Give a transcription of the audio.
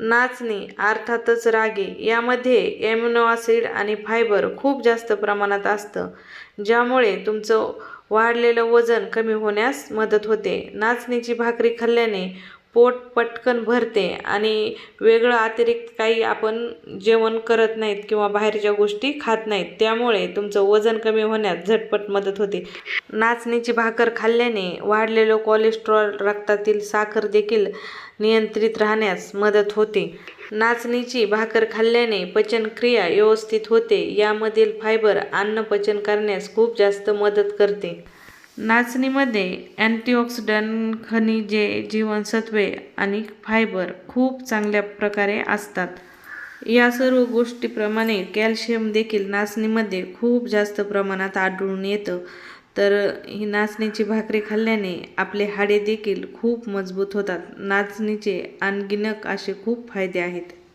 नाचणी अर्थातच रागी यामध्ये ॲमिनो ॲसिड आणि फायबर खूप जास्त प्रमाणात असतं, ज्यामुळे तुमचं वाढलेलं वजन कमी होण्यास मदत होते. नाचणीची भाकरी खाल्ल्याने पोट पटकन भरते आणि वेगळं अतिरिक्त काही आपण जेवण करत नाहीत किंवा बाहेरच्या गोष्टी खात नाहीत, त्यामुळे तुमचं वजन कमी होण्यास झटपट मदत होते. नाचणीची भाकर खाल्ल्याने वाढलेलं कोलेस्ट्रॉल, रक्तातील साखर देखील नियंत्रित राहण्यास मदत होते. नाचणीची भाकर खाल्ल्याने पचनक्रिया व्यवस्थित होते. यामधील फायबर अन्न पचन करण्यास खूप जास्त मदत करते. नाचणीमध्ये अँटिऑक्सिडंट, खनिजे, जीवनसत्त्वे आणि फायबर खूप चांगल्या प्रकारे असतात. या सर्व गोष्टीप्रमाणे कॅल्शियम देखील नाचणीमध्ये खूप जास्त प्रमाणात आढळून येतं. तर ही नाचणीची भाकरी खाल्ल्याने आपले हाडे देखील खूप मजबूत होतात. नाचणीचे अनगिनत असे खूप फायदे आहेत.